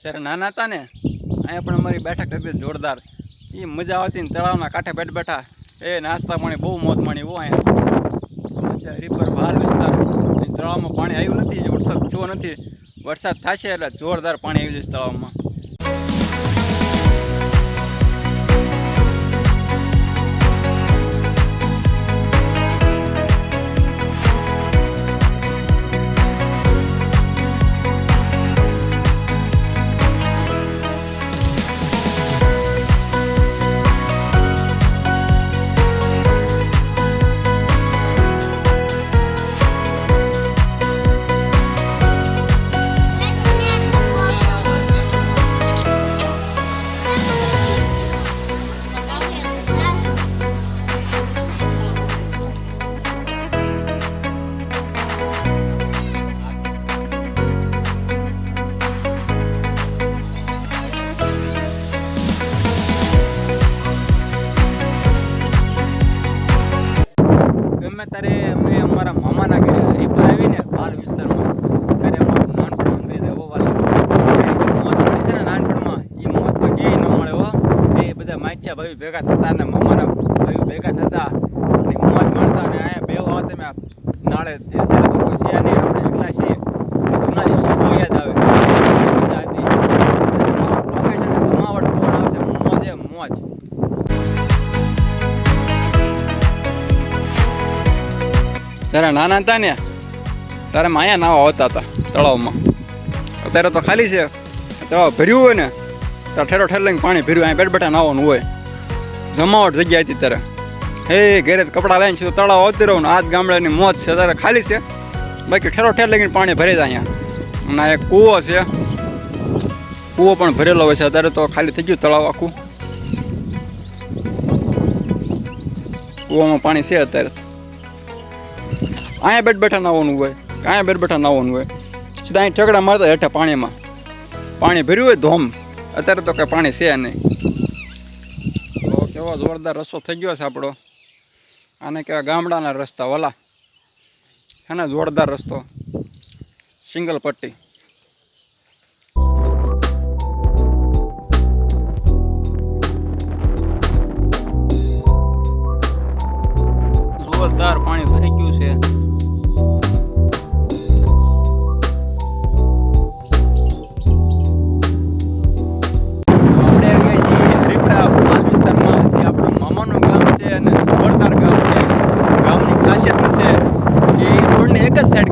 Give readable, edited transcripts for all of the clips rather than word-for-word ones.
જ્યારે નાના હતા ને અહીંયા પણ અમારી બેઠક હતી જોરદાર. એ મજા આવતી ને તળાવના કાંઠે બેઠ બેઠા એ નાસ્તા પાણી બહુ મોજ માણી હો અહીંયા. અચ્છા રીપર ભાલ વિસ્તાર તળાવમાં પાણી આવ્યું નથી, વરસાદ થયો નથી. વરસાદ થશે એટલે જોરદાર પાણી આવી જશે તળાવમાં. ત્યારે મેં અમારા મામાના ઘરે રીપર આવીને પાલ વિસ્તારમાં ત્યારે અમારું નાનપણ અંગ્રેજ હોવાલા મોજ પડી છે ને નાનપણમાં એ મોજ તો ક્યાંય ન મળે હો. એ બધા માચ્યા ભાઈ ભેગા થતા ને મામાના ભાઈઓ ભેગા થતા મોજ માણતા ને અહીંયા બે હોત તમે નાળે ત્યારે તો કોઈ છે નહીં, આપણે એકલા છીએ. જૂના દિવસો બહુ યાદ આવે, મજા હતી. લોકેશન જમાવટ ફોન આવશે, મોજે મોજ. ત્યારે નાના હતા ને ત્યારે માયા નાવા આવતા હતા તળાવમાં. અત્યારે તો ખાલી છે. તળાવ ભર્યું હોય ને ત્યારે ઠેરો ઠેર લઈને પાણી ભર્યું, અહીંયા બેઠ બેઠા નાવાનું હોય. જમાવટ જગ્યા હતી ત્યારે. હે ઘરે કપડાં લઈને તો તળાવ આવતી રહું ને આજ ગામડાની મોજ છે. ત્યારે ખાલી છે, બાકી ઠેરો ઠેર લઈને પાણી ભરે જાય અહીંયા. અને એક કૂવો છે, કૂવો પણ ભરેલો હોય છે. અત્યારે તો ખાલી થઈ ગયું તળાવ આખું. કૂવામાં પાણી છે અત્યારે તો. અહીંયા બેઠ બેઠા નાવાનું હોય, અહીંયા બેઠ બેઠા નાવાનું હોય. સીધા અહીં ઠેકડા મારતા હેઠા પાણીમાં. પાણી ભર્યું હોય ધોમ. અત્યારે તો કંઈ પાણી છે નહીં. તો કેવો જોરદાર રસ્તો થઈ ગયો છે આપણો. આને કહેવાય ગામડાના રસ્તા વાલા. હે ને જોરદાર રસ્તો, સિંગલ પટ્ટી. જોરદાર પાણી ભરી ગયું છે.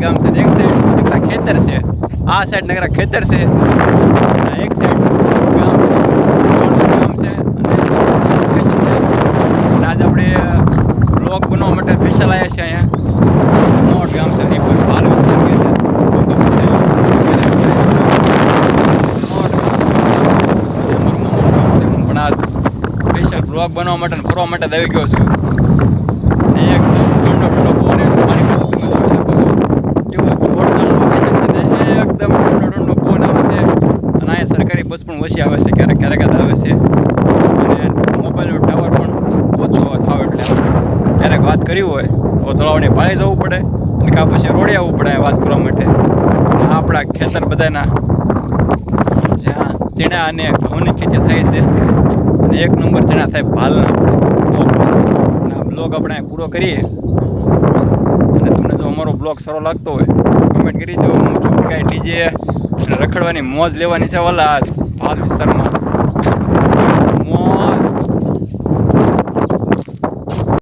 ગામ છે, એક સાઈડ નકરા ખેતર છે, આ સાઈડ નકરા ખેતર છે, અને એક સાઈડ ગામ છે, ગામ છે. અને આજે આપણે બ્લોગ બનાવવા માટે સ્પેશિયલ આવ્યા છે અહીંયા. મોટ ગામ છે, રીપર ભાલ વિસ્તાર કે છે. હું પણ આજ સ્પેશિયલ બ્લોગ બનાવવા માટે ફરવા માટે આવી ગયો છું. એકદમ ઠંડો ઠંડો પવન પાણી એકદમ ઠંડો ઠંડો પવન આવે છે. અને અહીંયા સરકારી બસ પણ ઓછી આવે છે, ક્યારેક ક્યારેક આવે છે. અને મોબાઈલનો ટાવર પણ ઓછો આવે એટલે ક્યારેક વાત કરવી હોય તો તળાવની પાળે જવું પડે અને કાં પછી રોડે આવવું પડે વાત કરવા માટે. આપણા ખેતર બધાના જ્યાં ચણા અને ઘઉંની ખેતી થાય છે, અને એક નંબર ચણા થાય ભાલના. બ્લોગ આપણે પૂરો કરીએ. અને તમને જો અમારો બ્લોગ સારો લાગતો હોય કમેન્ટ કરી દો. હું છું કાંઈ ડીજે રખડવાની મોજ લેવાની છે વાલા ભાલ વિસ્તારમાં.